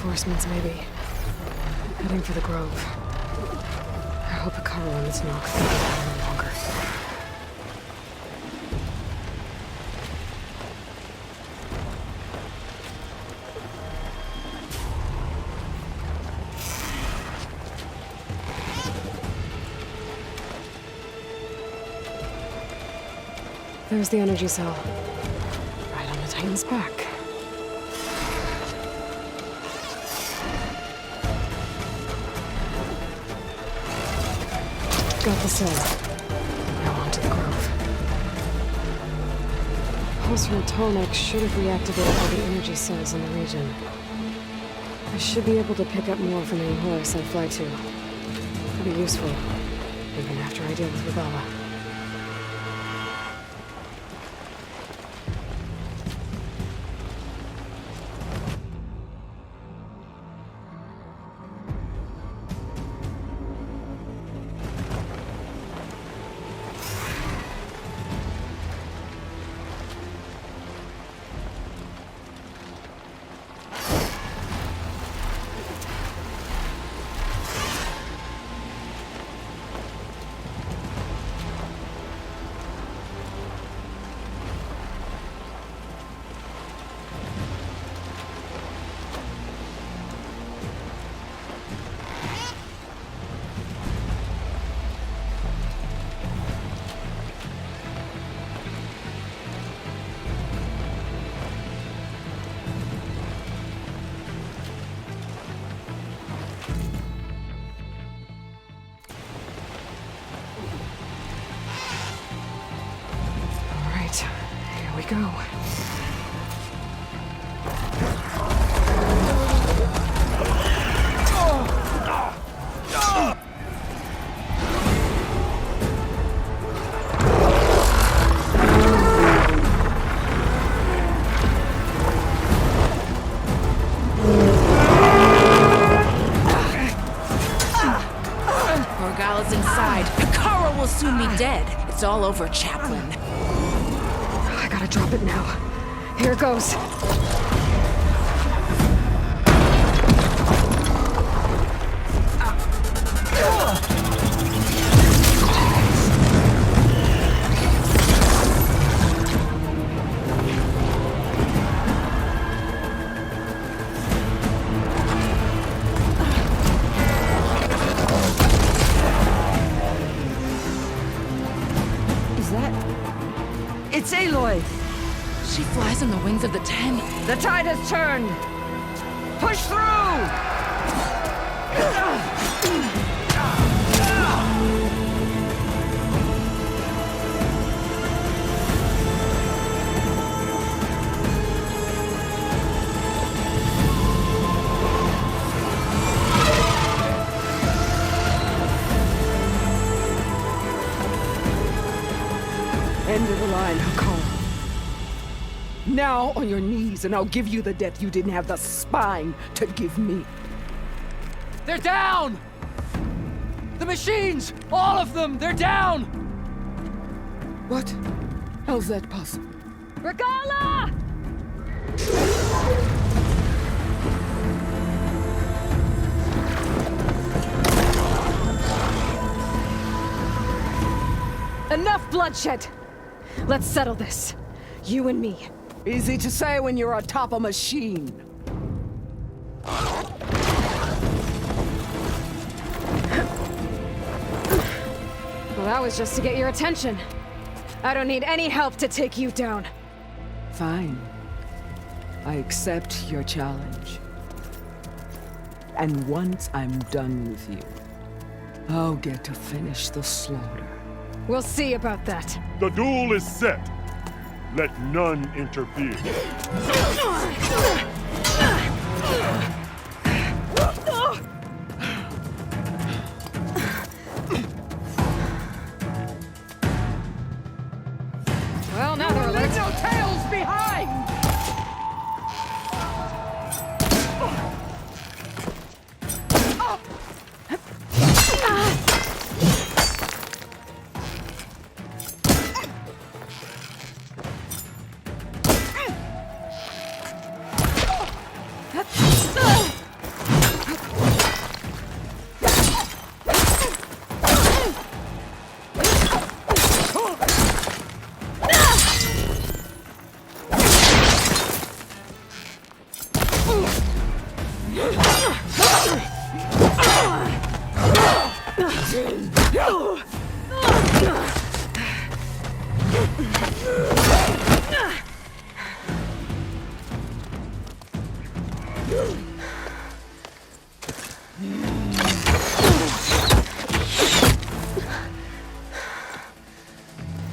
Reinforcements, maybe. Heading for the Grove. I hope Hekarro and this knock think about it longer. There's the energy cell. Right on the Titan's back. Got the cell. Now on to the Grove. Pulse from Tallneck should have reactivated all the energy cells in the region. I should be able to pick up more from any horse I fly to. Could be useful, even after I deal with Regalla. Here we go. Regalla's inside. Hekarro will soon be dead. It's all over, Chaplain. I gotta drop it now. Here goes. It's Aloy! She flies on the wings of the Ten. The tide has turned! Push through! End of the line, Hekarro. Now on your knees, and I'll give you the death you didn't have the spine to give me. They're down! The machines! All of them! They're down! What? How's that possible? Regalla! Enough bloodshed! Let's settle this. You and me. Easy to say when you're atop a machine. Well, that was just to get your attention. I don't need any help to take you down. Fine. I accept your challenge. And once I'm done with you, I'll get to finish the slaughter. We'll see about that. The duel is set. Let none interfere. Well, now they're alert. Leave no tails behind!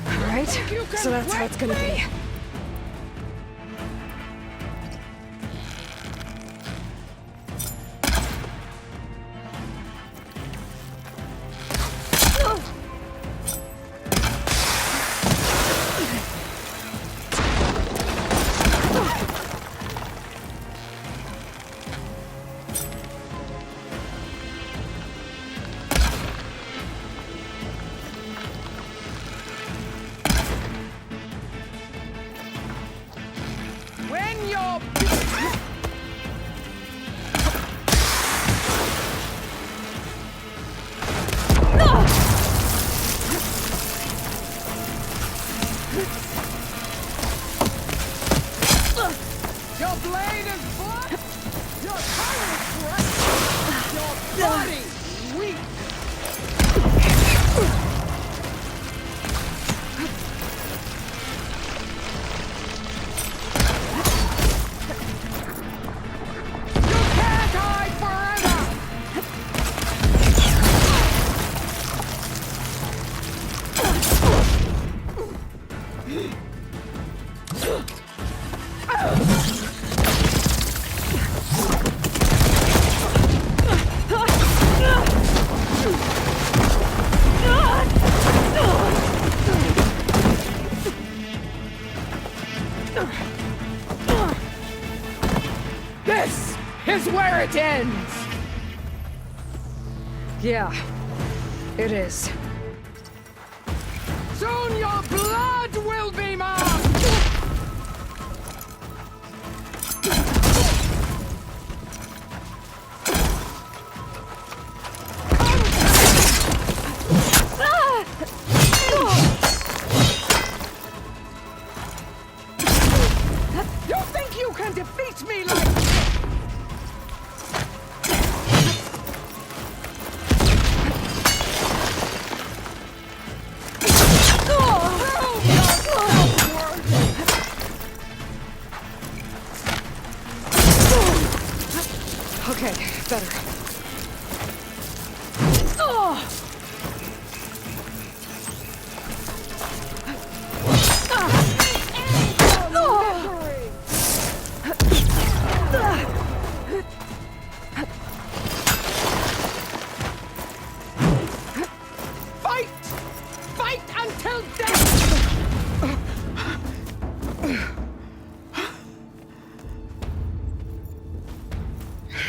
Alright, so that's how it's gonna be. When you're... Your blade is blunt, your tongue is bright, your body weak. You can't hide forever! This is where it ends! Yeah, it is. Soon your blood will be mine! You think you can defeat me like... Okay, better. Fight! Fight until death!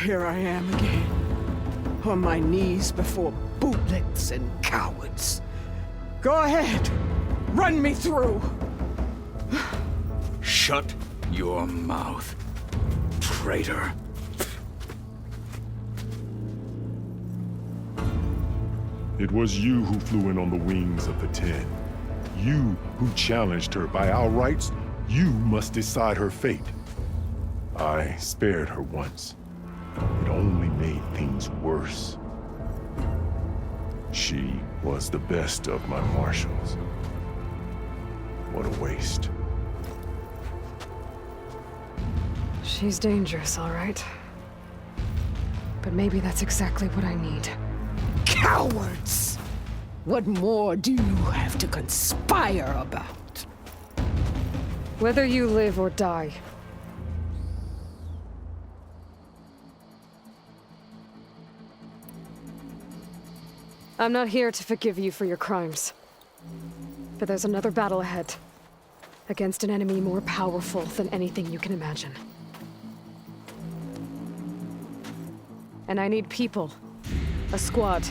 Here I am again, on my knees before bootlets and cowards. Go ahead, run me through. Shut your mouth, traitor. It was you who flew in on the wings of the Ten. You who challenged her. By our rights, you must decide her fate. I spared her once. It only made things worse. She was the best of my marshals. What a waste. She's dangerous, all right. But maybe that's exactly what I need. Cowards! What more do you have to conspire about? Whether you live or die. I'm not here to forgive you for your crimes. But there's another battle ahead. Against an enemy more powerful than anything you can imagine. And I need people. A squad.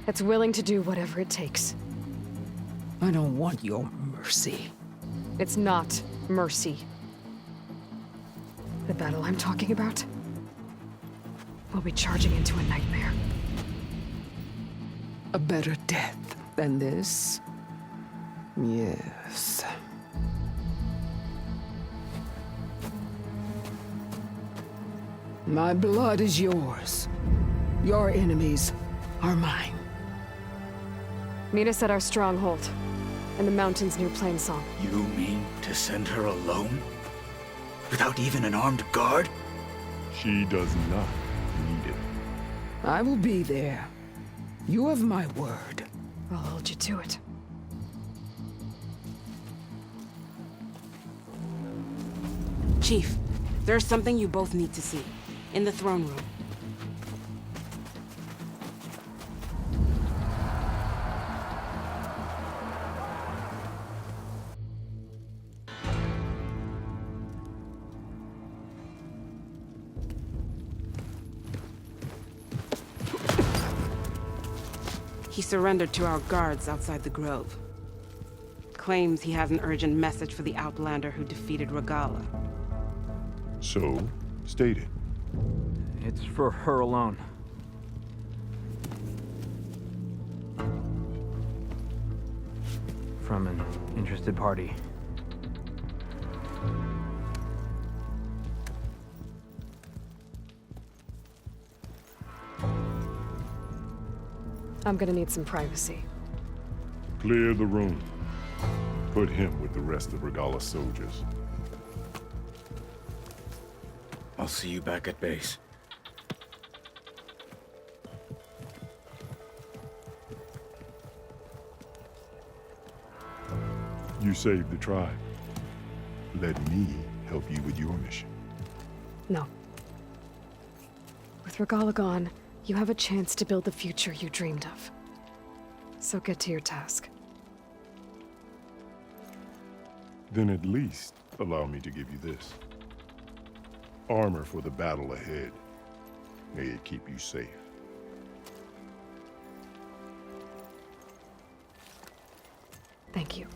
That's willing to do whatever it takes. I don't want your mercy. It's not mercy. The battle I'm talking about will be charging into a nightmare. A better death than this? Yes. My blood is yours. Your enemies are mine. Meet us at our stronghold, in the mountains near Plainsong. You mean to send her alone? Without even an armed guard? She does not need it. I will be there. You have my word. I'll hold you to it. Chief, there's something you both need to see. In the throne room. He surrendered to our guards outside the grove. Claims he has an urgent message for the Outlander who defeated Regala. So, state it. It's for her alone. From an interested party. I'm gonna need some privacy. Clear the room. Put him with the rest of Regala's soldiers. I'll see you back at base. You saved the tribe. Let me help you with your mission. No. With Regala gone, you have a chance to build the future you dreamed of. So get to your task. Then at least allow me to give you this. Armor for the battle ahead. May it keep you safe. Thank you.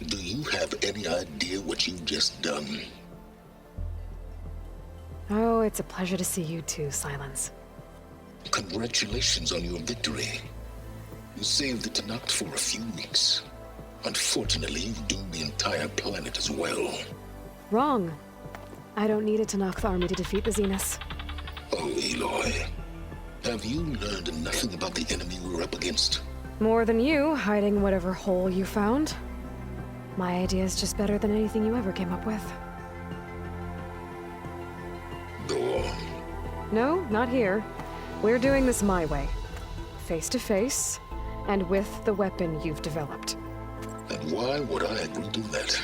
Do you have any idea what you've just done? Oh, it's a pleasure to see you too, Silence. Congratulations on your victory. You saved the Tenakth for a few weeks. Unfortunately, you've doomed the entire planet as well. Wrong. I don't need a Tenakth army to defeat the Zeniths. Oh, Aloy. Have you learned nothing about the enemy we're up against? More than you, hiding whatever hole you found. My idea is just better than anything you ever came up with. Go on. No, not here. We're doing this my way. Face to face, and with the weapon you've developed. And why would I agree to that?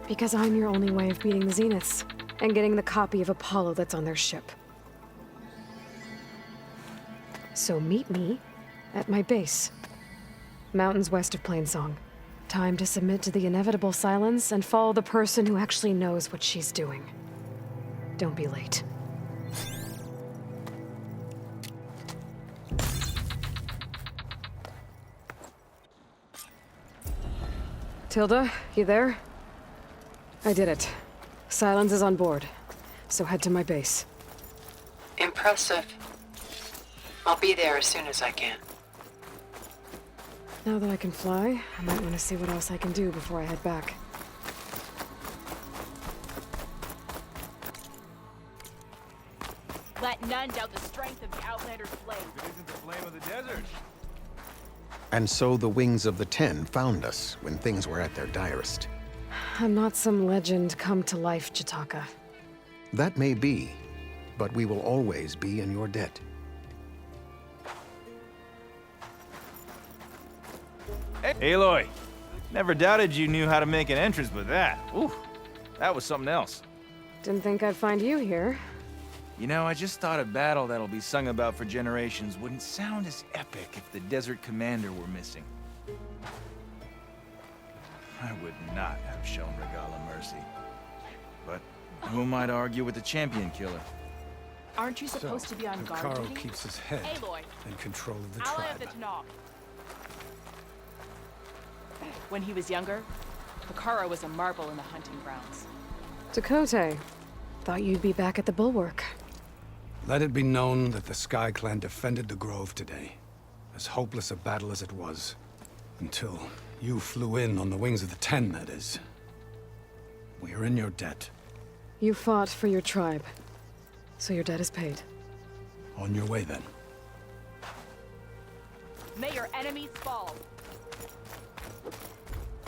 Because I'm your only way of beating the Zeniths, and getting the copy of Apollo that's on their ship. So meet me at my base. Mountains west of Plainsong. Time to submit to the inevitable silence and follow the person who actually knows what she's doing. Don't be late. Tilda, you there? I did it. Silence is on board, so head to my base. Impressive. I'll be there as soon as I can. Now that I can fly, I might want to see what else I can do before I head back. Let none doubt the strength of the Outlander's flame. It isn't the flame of the desert. And so the Wings of the Ten found us when things were at their direst. I'm not some legend come to life, Jataka. That may be, but we will always be in your debt. Aloy, never doubted you knew how to make an entrance, but that, ooh, that was something else. Didn't think I'd find you here. You know, I just thought a battle that'll be sung about for generations wouldn't sound as epic if the Desert Commander were missing. I would not have shown Regala mercy. But who am I to argue with the champion killer? Aren't you supposed to be on guard Hekarro duty? keeps his head Aloy, in control of the ally of tribe. the Tenakth. When he was younger, Hekarro was a marvel in the hunting grounds. Dakota, Thought you'd be back at the Bulwark. Let it be known that the Sky Clan defended the Grove today. As hopeless a battle as it was. Until you flew in on the wings of the Ten, that is. We are in your debt. You fought for your tribe, so your debt is paid. On your way, then. May your enemies fall.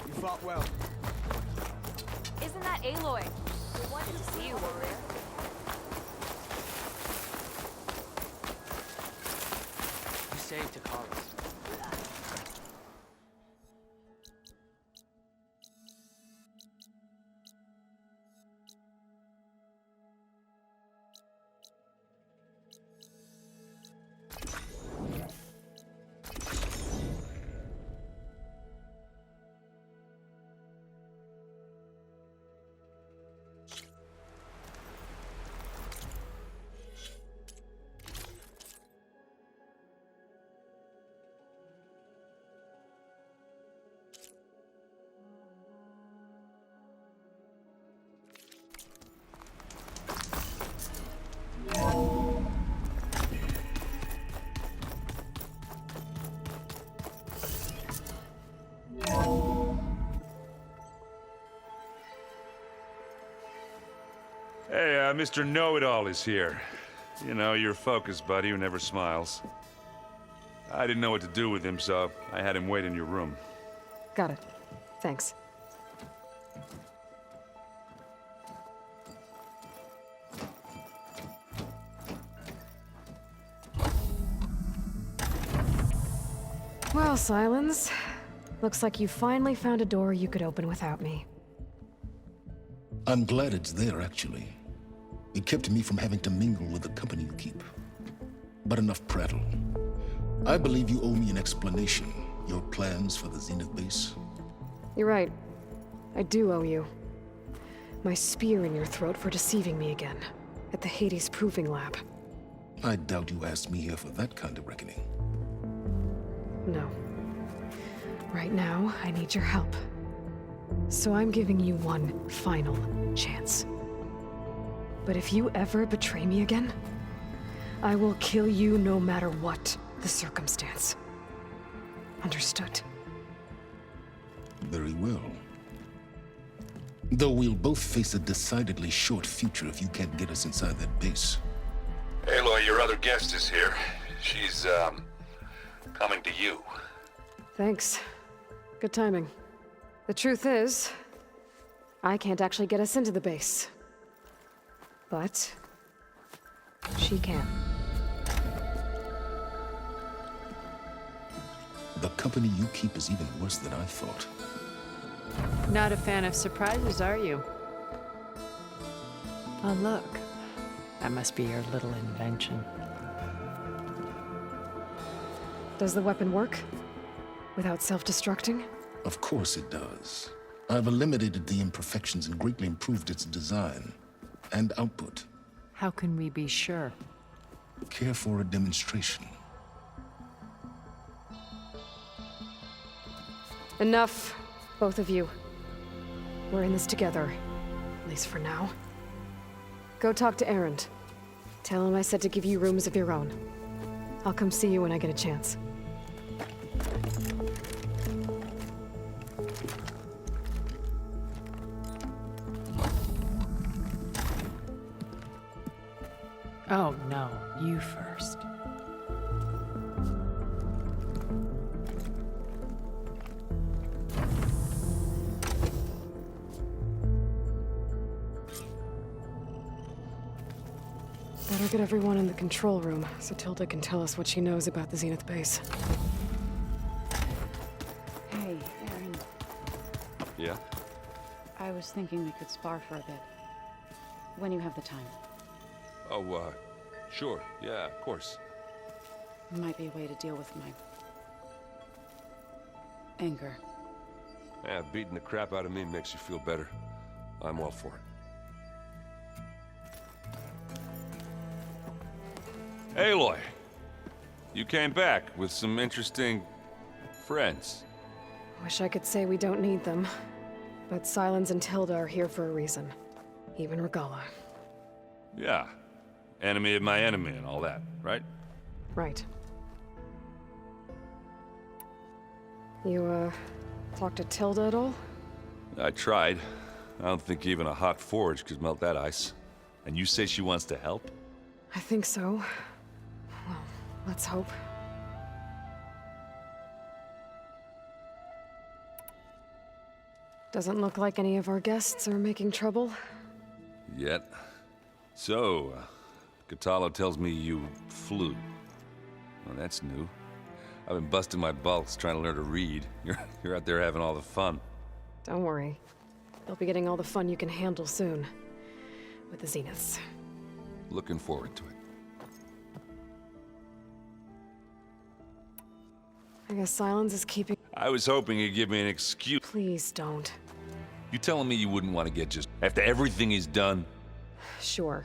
You fought well. Isn't that Aloy? We want to see you, warrior. You saved Takaris. Hey, Mr. Know-It-All is here. You know, your focus buddy who never smiles. I didn't know what to do with him, so I had him wait in your room. Got it. Thanks. Well, Sylens. Looks like you finally found a door you could open without me. I'm glad it's there, actually. It kept me from having to mingle with the company you keep. But enough prattle. I believe you owe me an explanation. Your plans for the Zenith base? You're right. I do owe you. My spear in your throat for deceiving me again. At the Hades Proving Lab. I doubt you asked me here for that kind of reckoning. No. Right now, I need your help. So I'm giving you one final chance. But if you ever betray me again, I will kill you no matter what the circumstance. Understood? Very well. Though we'll both face a decidedly short future if you can't get us inside that base. Aloy, your other guest is here. She's, coming to you. Thanks. Good timing. The truth is, I can't actually get us into the base. But she can. The company you keep is even worse than I thought. Not a fan of surprises, are you? Oh, look. That must be your little invention. Does the weapon work? Without self-destructing? Of course it does. I've eliminated the imperfections and greatly improved its design and output. How can we be sure? Care for a demonstration? Enough, both of you. We're in this together, at least for now. Go talk to Erend. Tell him I said to give you rooms of your own. I'll come see you when I get a chance. Oh, no. You first. Better get everyone in the control room, so Tilda can tell us what she knows about the Zenith base. Hey, Aaron. Yeah? I was thinking we could spar for a bit. When you have the time. Oh, sure. Yeah, of course. Might be a way to deal with my anger. Yeah, beating the crap out of me makes you feel better. I'm all for it. Aloy, you came back with some interesting friends. Wish I could say we don't need them. But Sylens and Tilda are here for a reason. Even Regalla. Yeah. Enemy of my enemy and all that, right? Right. You, talked to Tilda at all? I tried. I don't think even a hot forge could melt that ice. And you say she wants to help? I think so. Well, let's hope. Doesn't look like any of our guests are making trouble. Yet. So, Kotallo tells me you flew. Well, that's new. I've been busting my balls trying to learn to read. You're out there having all the fun. Don't worry. You'll be getting all the fun you can handle soon. With the Zeniths. Looking forward to it. I guess Silence is keeping... I was hoping he'd give me an excuse. Please don't. You telling me you wouldn't want to get just... after everything he's done? Sure.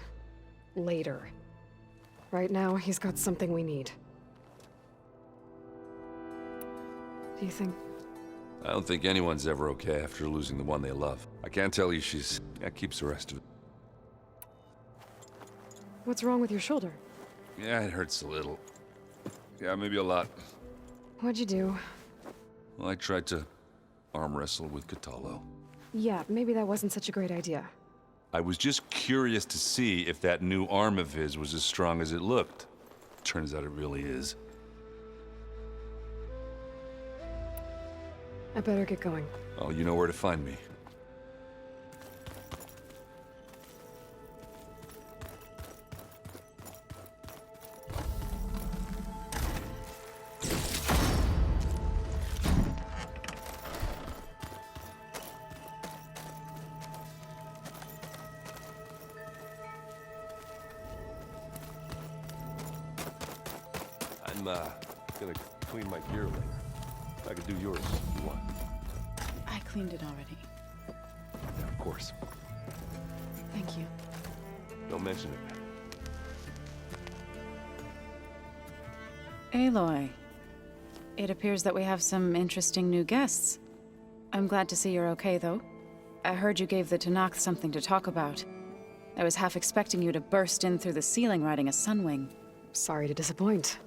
Later. Right now, he's got something we need. Do you think... I don't think anyone's ever okay after losing the one they love. I can't tell you that keeps the rest of it. What's wrong with your shoulder? Yeah, it hurts a little. Yeah, maybe a lot. What'd you do? Well, I tried to arm wrestle with Kotallo. Yeah, maybe that wasn't such a great idea. I was just curious to see if that new arm of his was as strong as it looked. Turns out it really is. I better get going. Oh, you know where to find me. I'm gonna clean my gear later. I could do yours if you want. I cleaned it already. Yeah, of course. Thank you. Don't mention it. Aloy, it appears that we have some interesting new guests. I'm glad to see you're okay, though. I heard you gave the Tenakth something to talk about. I was half expecting you to burst in through the ceiling riding a Sunwing. Sorry to disappoint.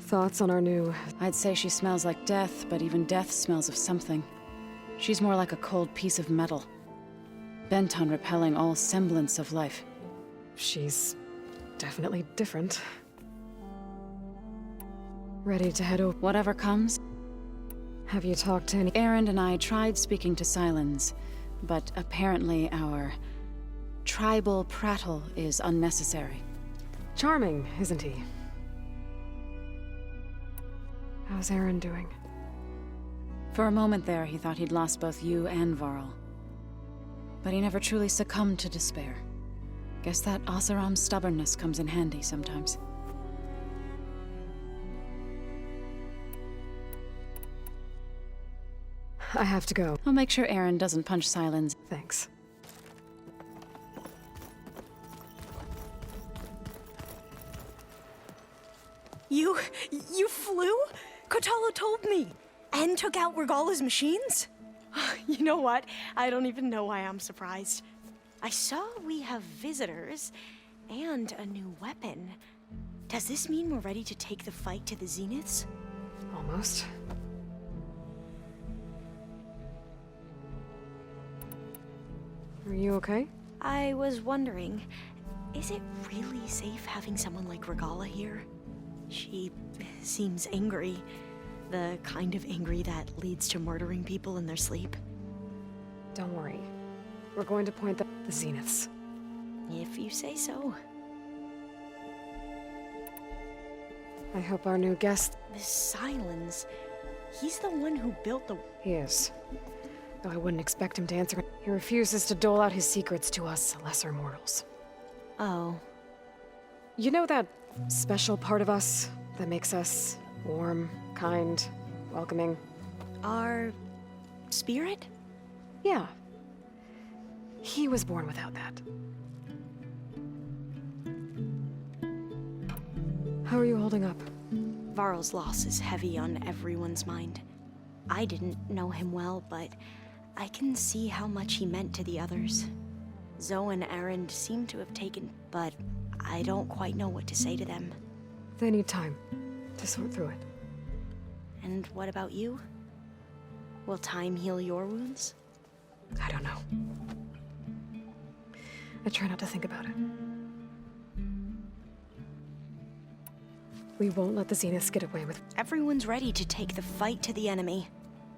Thoughts on our new... I'd say she smells like death, but even death smells of something. She's more like a cold piece of metal. Bent on repelling all semblance of life. She's definitely different. Ready to head over? Whatever comes. Have you talked to any... Erend and I tried speaking to Sylens, but apparently our tribal prattle is unnecessary. Charming, isn't he? How's Erend doing? For a moment there, he thought he'd lost both you and Varl. But he never truly succumbed to despair. Guess that Oseram's stubbornness comes in handy sometimes. I have to go. I'll make sure Erend doesn't punch Sylens. Thanks. You flew? Kotallo told me. And took out Regalla's machines? You know what? I don't even know why I'm surprised. I saw we have visitors and a new weapon. Does this mean we're ready to take the fight to the Zeniths? Almost. Are you okay? I was wondering, is it really safe having someone like Regalla here? She seems angry. The kind of angry that leads to murdering people in their sleep. Don't worry. We're going to point the Zeniths. If you say so. I hope our new guest... This Sylens, he's the one who built the... He is. Though I wouldn't expect him to answer. He refuses to dole out his secrets to us lesser mortals. Oh. You know that special part of us that makes us warm, kind, welcoming. Our spirit? Yeah. He was born without that. How are you holding up? Varl's loss is heavy on everyone's mind. I didn't know him well, but I can see how much he meant to the others. Zoe and Erend seem to have taken, but I don't quite know what to say to them. They need time to sort through it. And what about you? Will time heal your wounds? I don't know. I try not to think about it. We won't let the Zeniths get away with... Everyone's ready to take the fight to the enemy.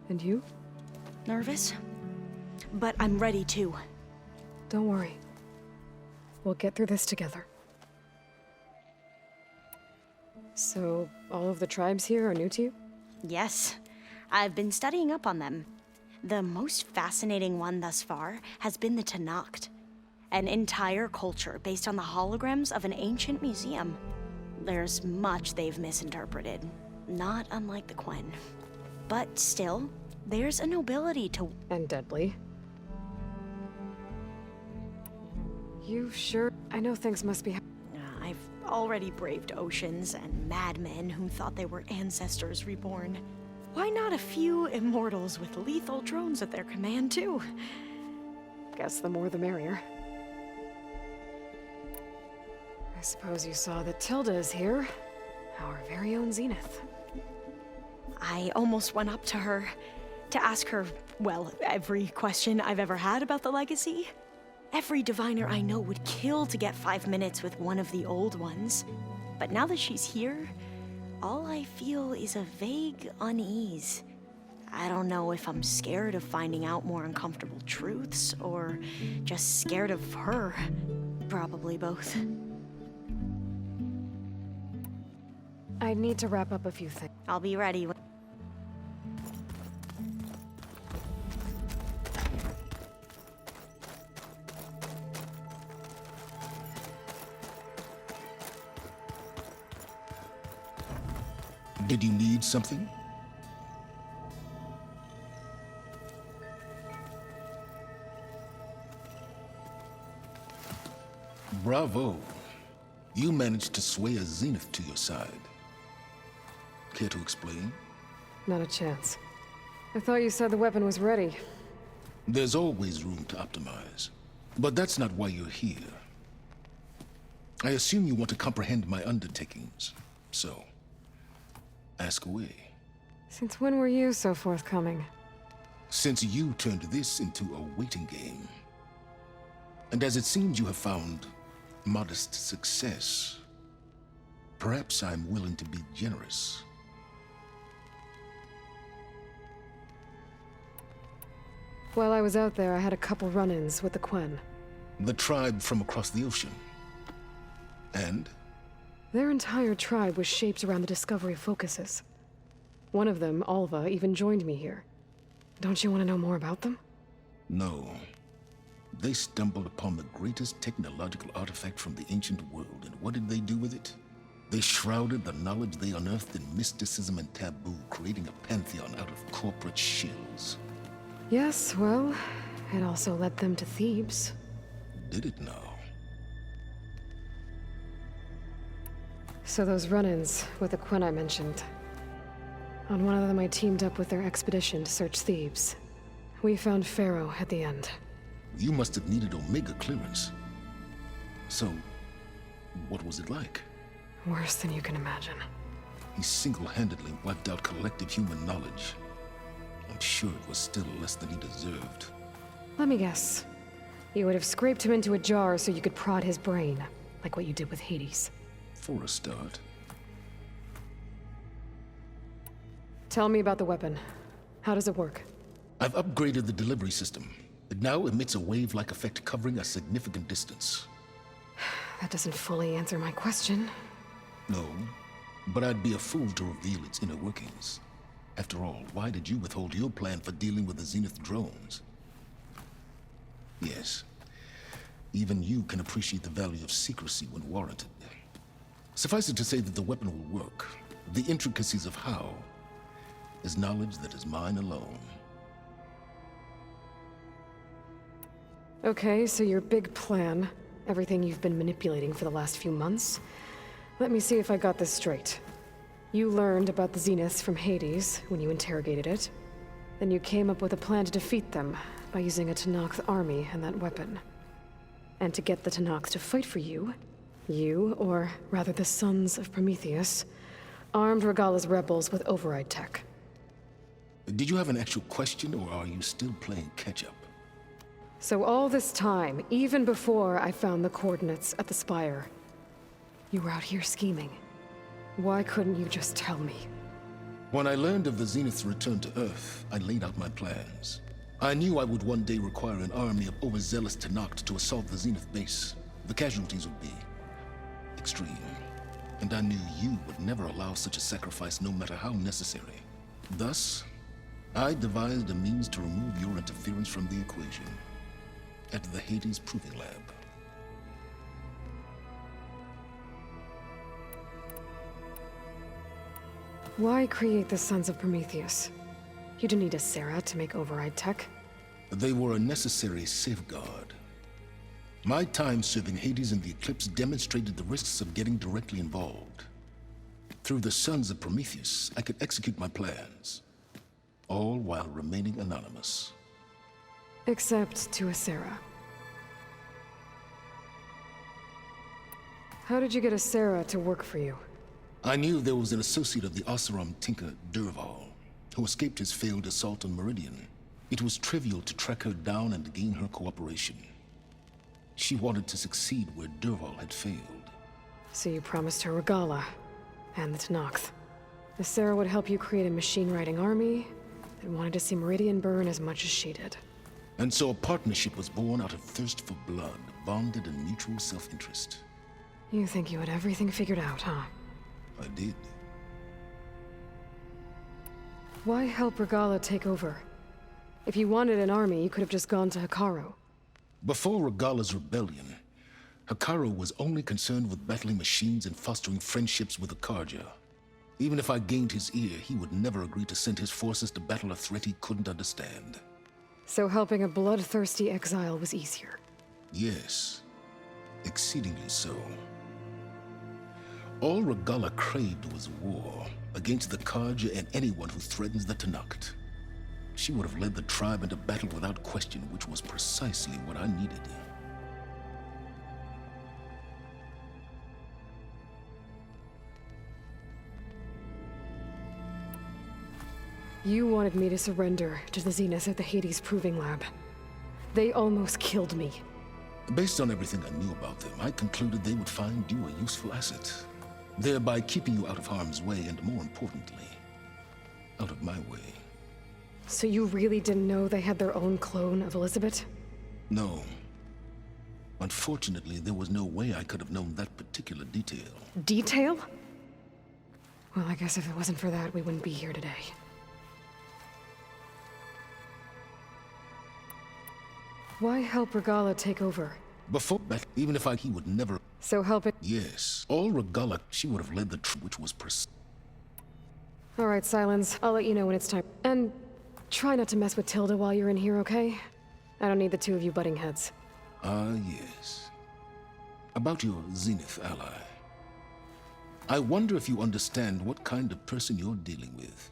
And you? Nervous? But I'm ready too. Don't worry. We'll get through this together. So, all of the tribes here are new to you? Yes. I've been studying up on them. The most fascinating one thus far has been the Tenakth, an entire culture based on the holograms of an ancient museum. There's much they've misinterpreted, not unlike the Quen. But still, there's a nobility to... And deadly. You sure? I know things must be... I've already braved oceans and madmen who thought they were ancestors reborn. Why not a few immortals with lethal drones at their command, too? Guess the more the merrier. I suppose you saw that Tilda is here. Our very own Zenith. I almost went up to her to ask her, well, every question I've ever had about the legacy. Every diviner I know would kill to get 5 minutes with one of the old ones. But now that she's here, all I feel is a vague unease. I don't know if I'm scared of finding out more uncomfortable truths, or just scared of her. Probably both. I need to wrap up a few things. I'll be ready. Did you need something? Bravo. You managed to sway a Zenith to your side. Care to explain? Not a chance. I thought you said the weapon was ready. There's always room to optimize. But that's not why you're here. I assume you want to comprehend my undertakings. So, ask away. Since when were you so forthcoming? Since you turned this into a waiting game. And as it seems you have found modest success, perhaps I'm willing to be generous. While I was out there, I had a couple run-ins with the Quen. The tribe from across the ocean. And? Their entire tribe was shaped around the discovery focuses. One of them, Alva, even joined me here. Don't you want to know more about them? No. They stumbled upon the greatest technological artifact from the ancient world, and what did they do with it? They shrouded the knowledge they unearthed in mysticism and taboo, creating a pantheon out of corporate shills. Yes, well, it also led them to Thebes. Did it now? So those run-ins with the Quen I mentioned. On one of them I teamed up with their expedition to search Thebes. We found Pharaoh at the end. You must have needed Omega clearance. So, what was it like? Worse than you can imagine. He single-handedly wiped out collective human knowledge. I'm sure it was still less than he deserved. Let me guess. You would have scraped him into a jar so you could prod his brain, like what you did with Hades. For a start. Tell me about the weapon. How does it work? I've upgraded the delivery system. It now emits a wave-like effect covering a significant distance. That doesn't fully answer my question. No, but I'd be a fool to reveal its inner workings. After all, why did you withhold your plan for dealing with the Zenith drones? Yes, even you can appreciate the value of secrecy when warranted. Suffice it to say that the weapon will work. The intricacies of how is knowledge that is mine alone. Okay, so your big plan, everything you've been manipulating for the last few months. Let me see if I got this straight. You learned about the Zeniths from Hades when you interrogated it. Then you came up with a plan to defeat them by using a Tenakth army and that weapon. And to get the Tenakth to fight for you, or rather the Sons of Prometheus, armed Regalla's rebels with override tech. Did you have an actual question, or are you still playing catch-up? So all this time, even before I found the coordinates at the Spire, you were out here scheming. Why couldn't you just tell me? When I learned of the Zenith's return to Earth, I laid out my plans. I knew I would one day require an army of overzealous Tenakth to assault the Zenith base. The casualties would be extreme. And I knew you would never allow such a sacrifice, no matter how necessary. Thus, I devised a means to remove your interference from the equation at the Hades Proving Lab. Why create the Sons of Prometheus? You didn't need a Sarah to make override tech. They were a necessary safeguard. My time serving Hades in the Eclipse demonstrated the risks of getting directly involved. Through the Sons of Prometheus, I could execute my plans, all while remaining anonymous. Except to a Sarah. How did you get a Sarah to work for you? I knew there was an associate of the Oseram tinker, Dervahl, who escaped his failed assault on Meridian. It was trivial to track her down and gain her cooperation. She wanted to succeed where Dervahl had failed. So you promised her Regalla, and the Tenakth. The Sarah would help you create a machine-riding army that wanted to see Meridian burn as much as she did. And so a partnership was born out of thirst for blood, bonded in mutual self-interest. You think you had everything figured out, huh? I did. Why help Regalla take over? If you wanted an army, you could have just gone to Hekarro. Before Regalla's rebellion, Hekarro was only concerned with battling machines and fostering friendships with the Carja. Even if I gained his ear, he would never agree to send his forces to battle a threat he couldn't understand. So helping a bloodthirsty exile was easier? Yes, exceedingly so. All Regalla craved was war against the Carja and anyone who threatens the Tenakth. She would have led the tribe into battle without question, which was precisely what I needed. You wanted me to surrender to the Zeniths at the Hades Proving Lab. They almost killed me. Based on everything I knew about them, I concluded they would find you a useful asset, thereby keeping you out of harm's way and, more importantly, out of my way. So you really didn't know they had their own clone of Elizabeth? No. Unfortunately, there was no way I could have known that particular detail. Detail? Well, I guess if it wasn't for that, we wouldn't be here today. Why help Regalla take over? Before that, even if he would never... So help it... Yes. All Regalla, she would have led the which was Alright, Silence. I'll let you know when it's time. And try not to mess with Tilda while you're in here, okay? I don't need the two of you butting heads. Ah, yes. About your Zenith ally. I wonder if you understand what kind of person you're dealing with.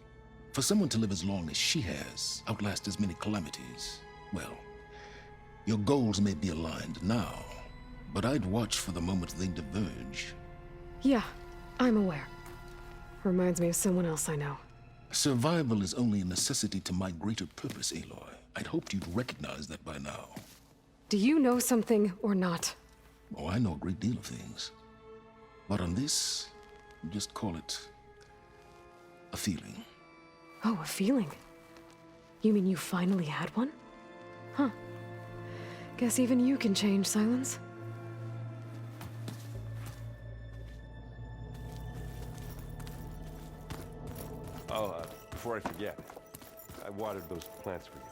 For someone to live as long as she has, outlast as many calamities, well, your goals may be aligned now, but I'd watch for the moment they diverge. Yeah, I'm aware. Reminds me of someone else I know. Survival is only a necessity to my greater purpose, Aloy. I'd hoped you'd recognize that by now. Do you know something or not? Oh, I know a great deal of things. But on this, just call it a feeling. Oh, a feeling? You mean you finally had one? Huh. Guess even you can change, Silence. Oh, before I forget, I watered those plants for you.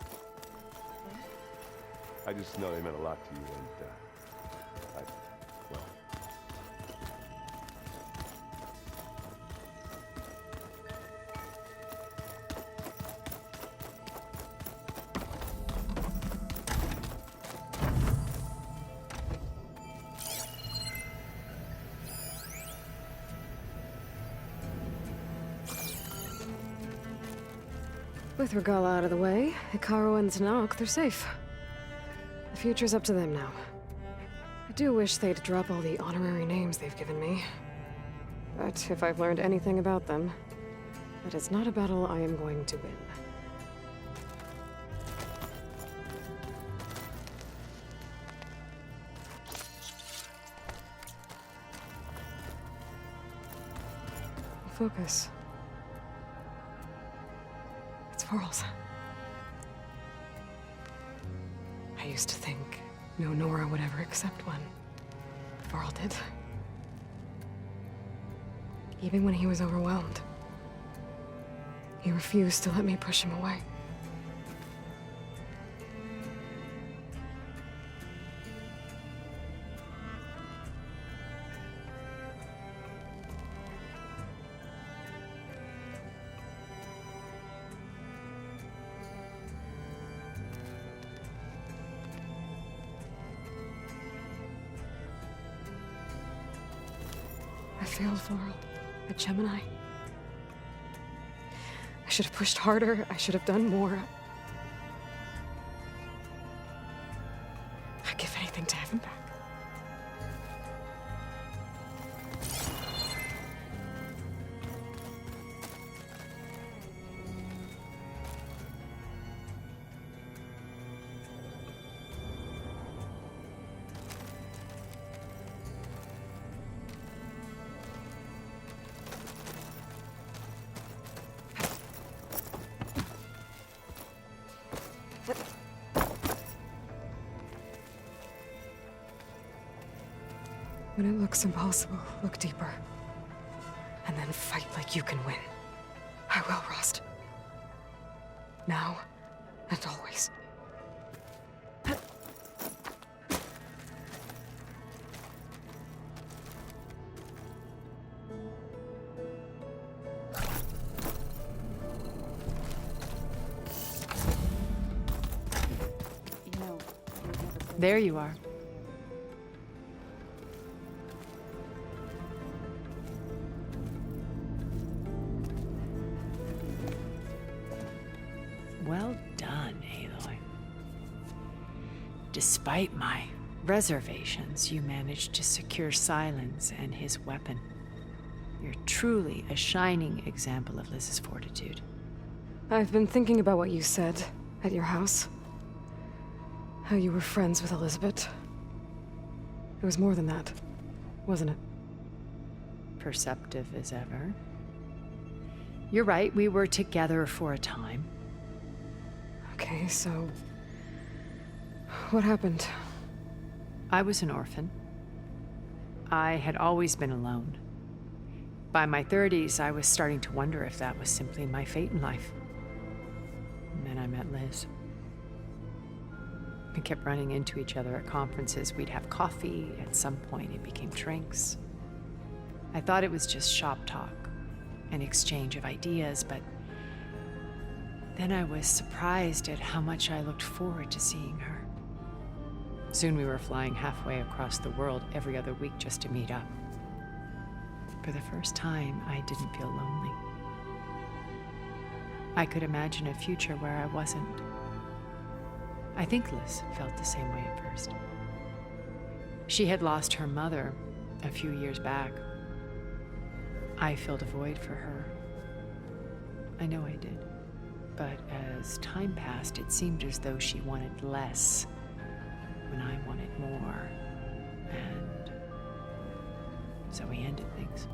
I just know they meant a lot to you, and, With Regalla out of the way, Ikaru and Tenakth, they're safe. The future's up to them now. I do wish they'd drop all the honorary names they've given me. But if I've learned anything about them, that is not a battle I am going to win. Focus. It's Varl's. I used to think no Nora would ever accept one. Varl did. Even when he was overwhelmed. He refused to let me push him away. I failed Varl at Gemini. I should have pushed harder. I should have done more. I'd give anything to have him back. When it looks impossible, look deeper. And then fight like you can win. I will, Rost. Now and always. There you are. Well done, Aloy. Despite my reservations, you managed to secure Silence and his weapon. You're truly a shining example of Liz's fortitude. I've been thinking about what you said at your house. How you were friends with Elizabeth. It was more than that, wasn't it? Perceptive as ever. You're right, we were together for a time. Okay, so... what happened? I was an orphan. I had always been alone. By my 30s, I was starting to wonder if that was simply my fate in life. And then I met Liz. We kept running into each other at conferences. We'd have coffee. At some point, it became drinks. I thought it was just shop talk, an exchange of ideas, but then I was surprised at how much I looked forward to seeing her. Soon we were flying halfway across the world every other week just to meet up. For the first time, I didn't feel lonely. I could imagine a future where I wasn't. I think Liz felt the same way at first. She had lost her mother a few years back. I filled a void for her. I know I did. But as time passed, it seemed as though she wanted less when I wanted more. And so we ended things.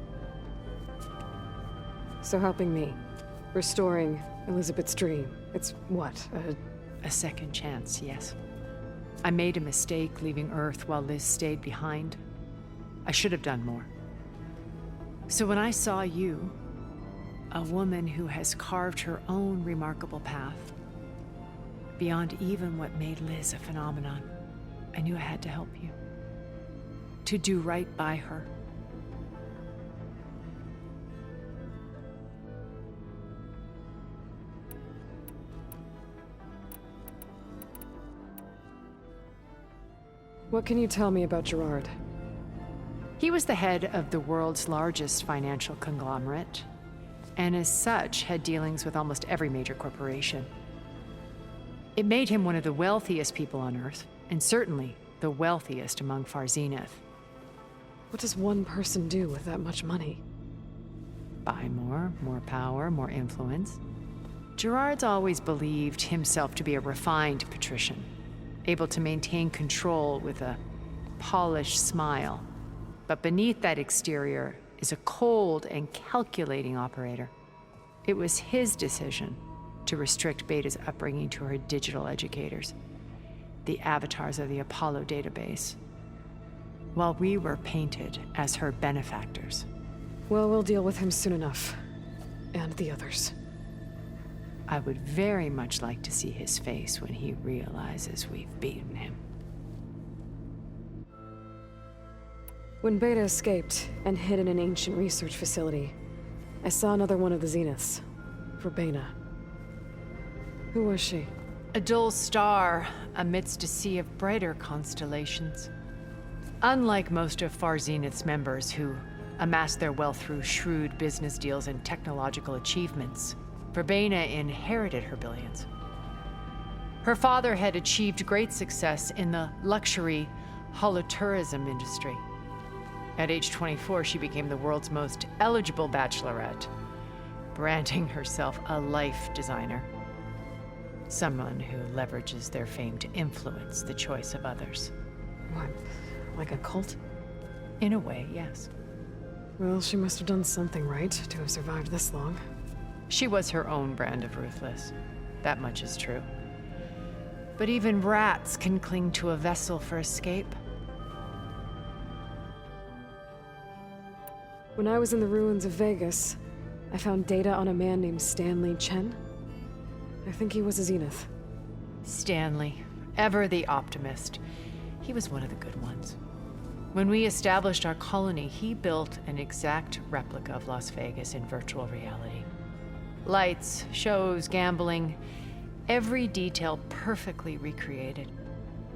So helping me, restoring Elizabeth's dream, it's what, a second chance, yes. I made a mistake leaving Earth while Liz stayed behind. I should have done more. So when I saw you, a woman who has carved her own remarkable path, beyond even what made Liz a phenomenon, I knew I had to help you. To do right by her. What can you tell me about Gerard? He was the head of the world's largest financial conglomerate. and as such had dealings with almost every major corporation. It made him one of the wealthiest people on Earth, and certainly the wealthiest among Far Zenith. What does one person do with that much money? Buy more power, more influence. Gerard's always believed himself to be a refined patrician, able to maintain control with a polished smile. But beneath that exterior is a cold and calculating operator. It was his decision to restrict Beta's upbringing to her digital educators, the avatars of the Apollo database, while we were painted as her benefactors. Well, we'll deal with him soon enough. And the others. I would very much like to see his face when he realizes we've beaten him. When Beta escaped and hid in an ancient research facility, I saw another one of the Zeniths, Verbena. Who was she? A dull star amidst a sea of brighter constellations. Unlike most of Far Zenith's members who amassed their wealth through shrewd business deals and technological achievements, Verbena inherited her billions. Her father had achieved great success in the luxury holotourism industry. At age 24, she became the world's most eligible bachelorette, branding herself a life designer. Someone who leverages their fame to influence the choice of others. What, like a cult? In a way, yes. Well, she must have done something right to have survived this long. She was her own brand of ruthless. That much is true. But even rats can cling to a vessel for escape. When I was in the ruins of Vegas, I found data on a man named Stanley Chen. I think he was a Zenith. Stanley, ever the optimist. He was one of the good ones. When we established our colony, he built an exact replica of Las Vegas in virtual reality. Lights, shows, gambling, every detail perfectly recreated.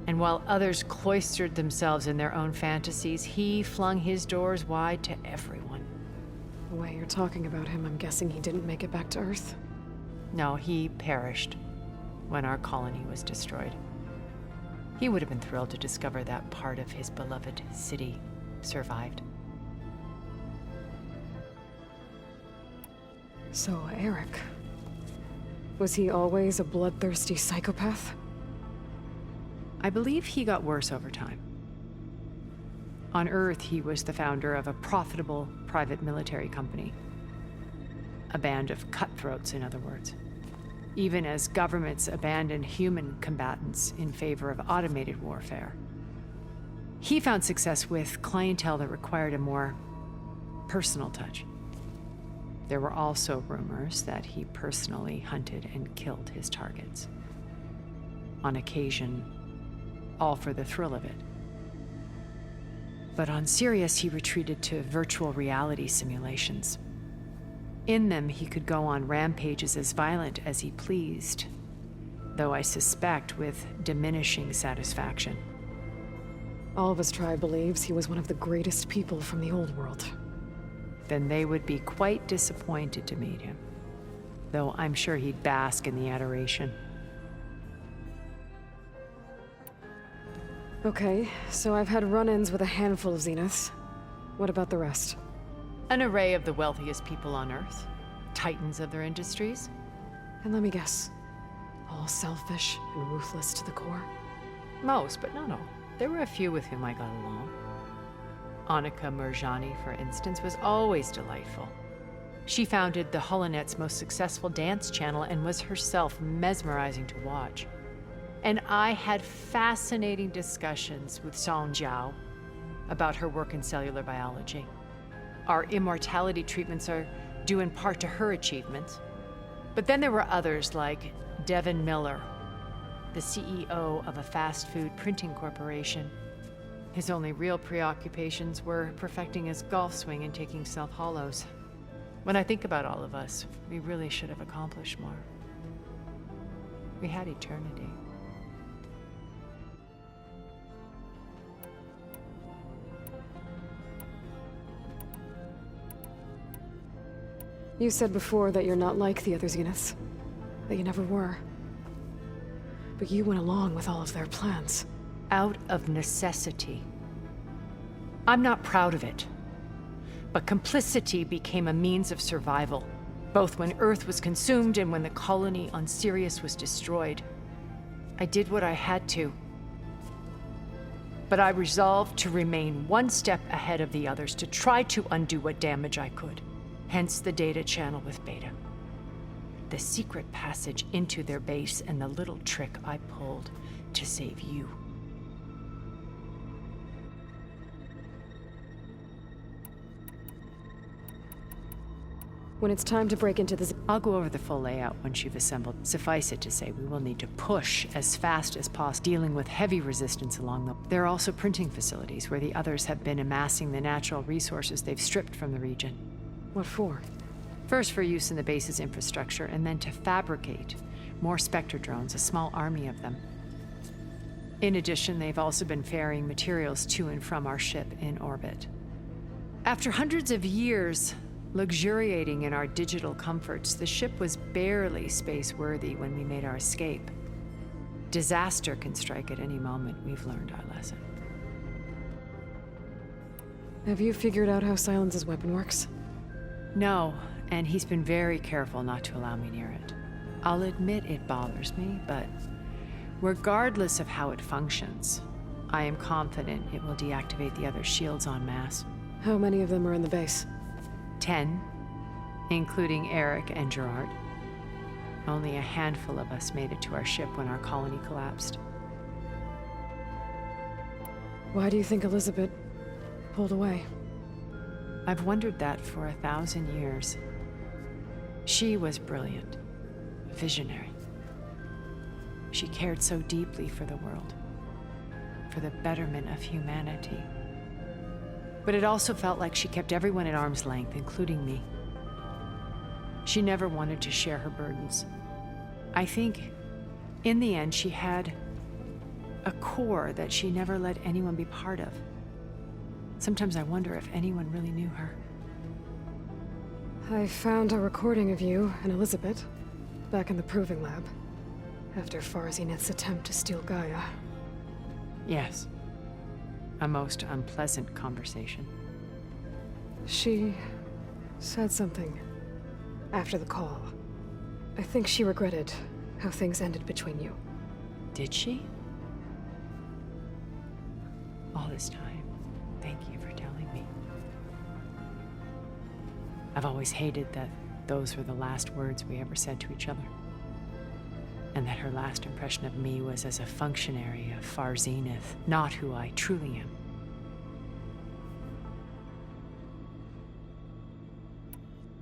And while others cloistered themselves in their own fantasies, he flung his doors wide to everyone. The way you're talking about him, I'm guessing he didn't make it back to Earth? No, he perished when our colony was destroyed. He would have been thrilled to discover that part of his beloved city survived. So, Eric. Was he always a bloodthirsty psychopath? I believe he got worse over time. On Earth, he was the founder of a profitable private military company. A band of cutthroats, in other words. Even as governments abandoned human combatants in favor of automated warfare. He found success with clientele that required a more personal touch. There were also rumors that he personally hunted and killed his targets. On occasion, all for the thrill of it. But on Sirius, he retreated to virtual reality simulations. In them, he could go on rampages as violent as he pleased, though I suspect with diminishing satisfaction. All of his tribe believes he was one of the greatest people from the old world. Then they would be quite disappointed to meet him, though I'm sure he'd bask in the adoration. Okay, so I've had run-ins with a handful of Zeniths. What about the rest? An array of the wealthiest people on Earth, titans of their industries. And let me guess, all selfish and ruthless to the core? Most, but not all. There were a few with whom I got along. Annika Murjani, for instance, was always delightful. She founded the Holonet's most successful dance channel and was herself mesmerizing to watch. And I had fascinating discussions with Song Jiao about her work in cellular biology. Our immortality treatments are due in part to her achievements. But then there were others like Devin Miller, the CEO of a fast food printing corporation. His only real preoccupations were perfecting his golf swing and taking self-hollows. When I think about all of us, we really should have accomplished more. We had eternity. You said before that you're not like the other Zeniths. That you never were. But you went along with all of their plans. Out of necessity. I'm not proud of it. But complicity became a means of survival, both when Earth was consumed and when the colony on Sirius was destroyed. I did what I had to. But I resolved to remain one step ahead of the others, to try to undo what damage I could. Hence the data channel with Beta. The secret passage into their base and the little trick I pulled to save you. When it's time to break into the... I'll go over the full layout once you've assembled. Suffice it to say, we will need to push as fast as possible, dealing with heavy resistance along them. There are also printing facilities where the others have been amassing the natural resources they've stripped from the region. What for? First for use in the base's infrastructure, and then to fabricate more Spectre drones, a small army of them. In addition, they've also been ferrying materials to and from our ship in orbit. After hundreds of years luxuriating in our digital comforts, the ship was barely space-worthy when we made our escape. Disaster can strike at any moment. We've learned our lesson. Have you figured out how Silence's weapon works? No, and he's been very careful not to allow me near it. I'll admit it bothers me, but regardless of how it functions, I am confident it will deactivate the other shields en masse. How many of them are in the base? 10, including Eric and Gerard. Only a handful of us made it to our ship when our colony collapsed. Why do you think Elizabeth pulled away? I've wondered that for 1,000 years. She was brilliant, visionary. She cared so deeply for the world, for the betterment of humanity. But it also felt like she kept everyone at arm's length, including me. She never wanted to share her burdens. I think, in the end, she had a core that she never let anyone be part of. Sometimes I wonder if anyone really knew her. I found a recording of you and Elizabeth back in the Proving Lab after Far Zenith's attempt to steal Gaia. Yes. A most unpleasant conversation. She said something after the call. I think she regretted how things ended between you. Did she? All this time, thank you for telling me. I've always hated that those were the last words we ever said to each other. And that her last impression of me was as a functionary of Far Zenith, not who I truly am.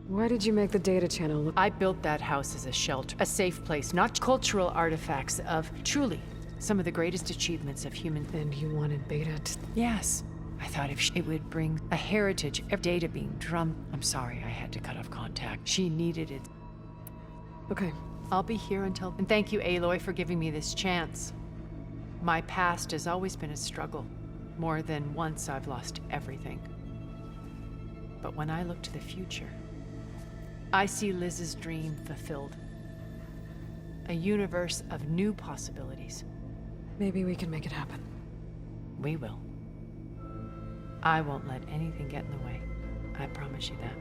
Why did you make the data channel look... I built that house as a shelter, a safe place, not cultural artifacts of, truly, some of the greatest achievements of human... And you wanted Beta to... Yes. I thought if it would bring a heritage of data being drummed... I'm sorry, I had to cut off contact. She needed it. Okay. I'll be here until... And thank you, Aloy, for giving me this chance. My past has always been a struggle. More than once I've lost everything. But when I look to the future, I see Liz's dream fulfilled. A universe of new possibilities. Maybe we can make it happen. We will. I won't let anything get in the way. I promise you that.